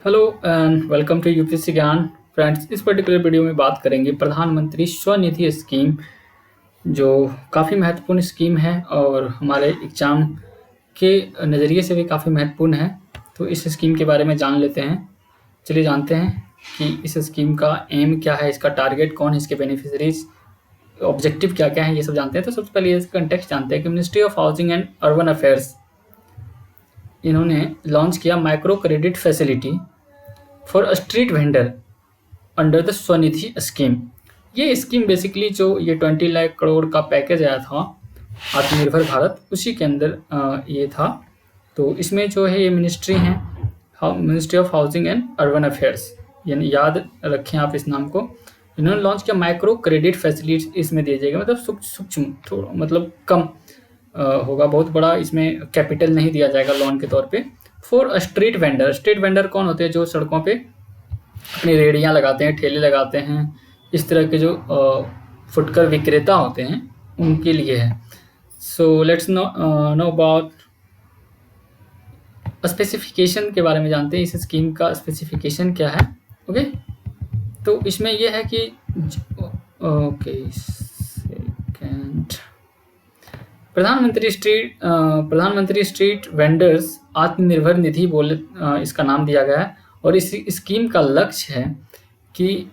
Hello and welcome to UPSC Gyan. Friends, इस particular video में बात करेंगे प्रधानमंत्री स्वनिधि स्कीम, जो काफ़ी महत्वपूर्ण स्कीम है और हमारे एग्ज़ाम के नज़रिए से भी काफ़ी महत्वपूर्ण है। तो इस स्कीम के बारे में जान लेते हैं। चलिए जानते हैं कि इस स्कीम का एम क्या है, इसका टारगेट कौन है, इसके बेनिफिशरीज, ऑब्जेक्टिव क्या क्या है, ये सब जानते हैं। तो सबसे पहले इसका कंटेक्स्ट जानते हैं कि ministry of housing and urban affairs इन्होंने लॉन्च किया micro credit facility for street vendor under the Svanidhi scheme. ये स्कीम बेसिकली जो ये 20 लाख करोड़ का पैकेज आया था आत्मनिर्भर भारत, उसी के अंदर ये था। तो इसमें जो है ये मिनिस्ट्री हैं, ministry of housing and urban affairs, यानी याद रखें आप इस नाम को। इन्होंने लॉन्च किया माइक्रो क्रेडिट फैसिलिटी, इसमें दिया जाएगा मतलब सूक्ष्म, थोड़ा मतलब कम होगा, बहुत बड़ा इसमें कैपिटल नहीं दिया जाएगा लोन के तौर पे। For street vendor, street vendor कौन होते हैं? जो सड़कों पे अपनी रेहड़ियाँ लगाते हैं, ठेले लगाते हैं, इस तरह के जो फुटकर विक्रेता होते हैं उनके लिए है। So let's know about specification के बारे में जानते हैं। इस स्कीम का स्पेसिफिकेशन क्या है? ओके, तो इसमें यह है कि ओके सेकेंड, प्रधानमंत्री स्ट्रीट वेंडर्स आत्मनिर्भर निधि बोले इसका नाम दिया गया है। और इस स्कीम का लक्ष्य है कि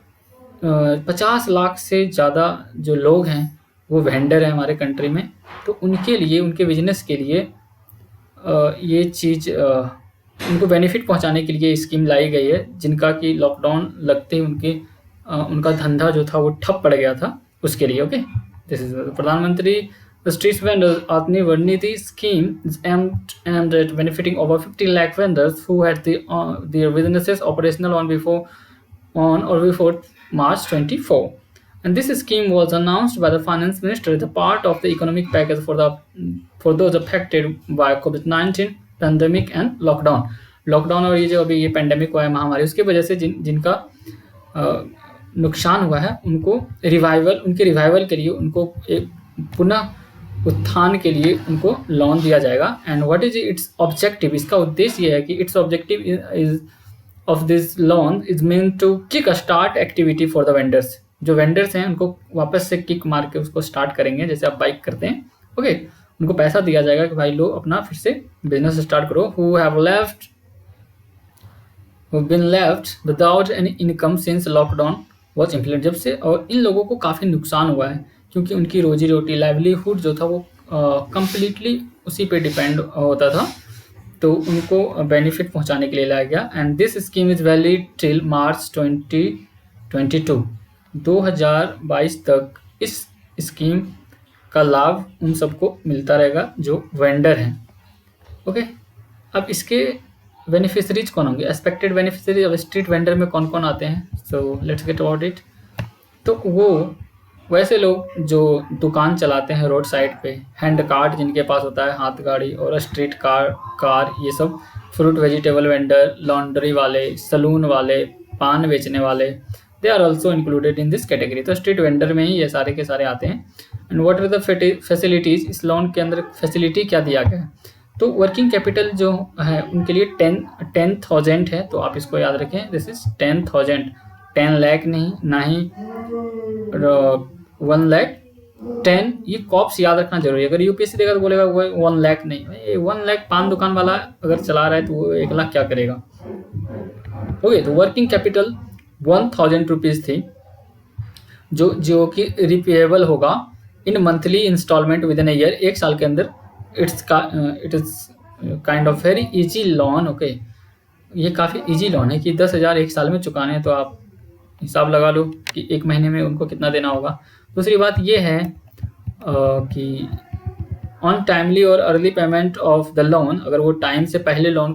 50 लाख से ज़्यादा जो लोग हैं वो वेंडर हैं हमारे कंट्री में, तो उनके लिए, उनके बिजनेस के लिए ये चीज़ उनको बेनिफिट पहुंचाने के लिए स्कीम लाई गई है, जिनका कि लॉकडाउन लगते ही उनका धंधा जो था वो ठप पड़ गया था, उसके लिए। ओके, दिस इज प्रधानमंत्री street vendors Atmanirbhar Nidhi scheme is aimed at benefiting over 50 lakh vendors who had their businesses operational on or before March 24. And this scheme was announced by the finance minister as a part of the economic package for those affected by COVID-19 pandemic and lockdown. Lockdown और ये जो अभी ये pandemic हुआ है, महामारी, उसकी वजह से जिनका नुकसान हुआ है उनको उनके रिवाइवल के लिए, उनको एक पुनः उत्थान के लिए उनको लोन दिया जाएगा। And what is its objective? इसका उद्देश्य ये है कि its objective is of this loan is main to kick start activity for the vendors. जो वेंडर्स हैं उनको वापस से किक मार के उसको स्टार्ट करेंगे, जैसे आप बाइक करते हैं। ओके, उनको पैसा दिया जाएगा कि भाई लो अपना फिर से बिजनेस स्टार्ट करो। Who been left without any income since lockdown was implement, जब से, और इन लोगों को काफ़ी नुकसान हुआ है क्योंकि उनकी रोजी रोटी, लाइवलीहुड जो था वो कम्प्लीटली उसी पे डिपेंड होता था। तो उनको बेनिफिट पहुंचाने के लिए लाया गया। And this scheme is valid till March 2022, 2022 तक इस स्कीम का लाभ उन सबको मिलता रहेगा जो वेंडर हैं। ओके, अब इसके बेनिफिशरीज कौन होंगे? एक्सपेक्टेड बेनिफिशरीज अब स्ट्रीट वेंडर में कौन कौन आते हैं? So let's get about it. तो वो वैसे लोग जो दुकान चलाते हैं रोड साइड पे, हैंड कार्ट जिनके पास होता है, हाथ गाड़ी, और स्ट्रीट कार, ये सब, फ्रूट वेजिटेबल वेंडर, लॉन्ड्री वाले, सलून वाले, पान बेचने वाले, they are also included in this category. तो स्ट्रीट वेंडर में ही ये सारे के सारे आते हैं। And what are the facilities? इस लोन के अंदर फैसिलिटी क्या दिया गया है? तो वर्किंग कैपिटल जो है उनके लिए 10,000 है, तो आप इसको याद रखें, दिस इज 10,000, 10 लाख नहीं, ना ही 1 लाख, 10, ये कॉप्स याद रखना जरूरी है। अगर यूपीएससी देगा तो बोलेगा वो 1 लाख नहीं, 1 लाख पान दुकान वाला अगर चला रहा है तो वो 1 लाख क्या करेगा? ओके, तो वर्किंग कैपिटल 1,000 रुपीज़ थी, जो कि रिपेएबल होगा in monthly instalment within year, एक साल के अंदर। It is kind of very easy loan. Okay, ये काफ़ी इजी लोन है कि 10,000 एक साल में चुकाने हैं, तो आप हिसाब लगा लो कि एक महीने में उनको कितना देना होगा। दूसरी बात ये है कि ऑन टाइमली और early payment of the loan, अगर वो टाइम से पहले लोन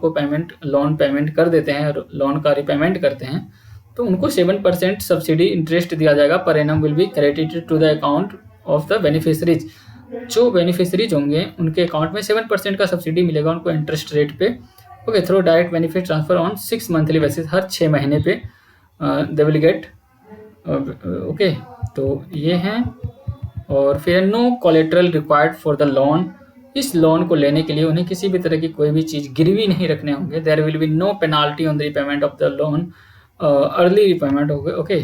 पेमेंट कर देते हैं, लोन का रिपेमेंट करते हैं, तो उनको 7% सब्सिडी इंटरेस्ट दिया जाएगा पर एनम will be credited to the account of the beneficiaries. जो बेनिफिशरीज होंगे उनके अकाउंट में 7% का सब्सिडी मिलेगा उनको इंटरेस्ट रेट पे। Okay, through direct benefit transfer on 6 monthly basis, हर 6 महीने पे दे विल गेट। ओके, तो ये हैं। और फिर no collateral required for the loan इस लोन को लेने के लिए उन्हें किसी भी तरह की कोई भी चीज़ गिरवी नहीं रखने होंगे। There will be no penalty on the repayment of the loan, early repayment हो गए, okay.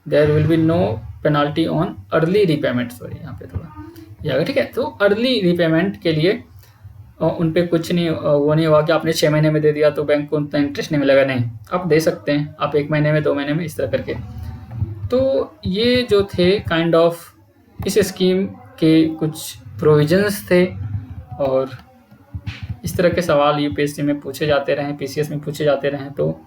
There will be no penalty on early repayment, sorry यहाँ पे थोड़ा ये आ गया, ठीक है। तो अर्ली रिपेमेंट के लिए उन पे कुछ नहीं, वो नहीं हुआ कि आपने 6 महीने में दे दिया तो बैंक को उतना इंटरेस्ट नहीं मिलेगा, नहीं, आप दे सकते हैं, आप 1 महीने में, 2 महीने में, इस तरह करके। तो ये जो थे काइंड ऑफ इस स्कीम के कुछ प्रोविजंस थे, और इस तरह के सवाल यूपीएससी में पूछे जाते रहे, पीसीएस में पूछे जाते रहे, तो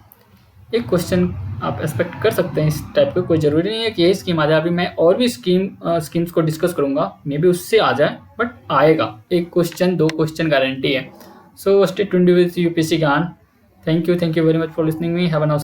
एक क्वेश्चन आप एक्सपेक्ट कर सकते हैं इस टाइप का। कोई ज़रूरी नहीं है कि यही स्कीम आ जाए। अभी मैं और भी स्कीम्स को डिस्कस करूँगा, मे बी उससे आ जाए, बट आएगा। 1 क्वेश्चन 2 क्वेश्चन गारंटी है। So stay tuned with UPSC Gyan. Thank you very much for listening me. Have a nice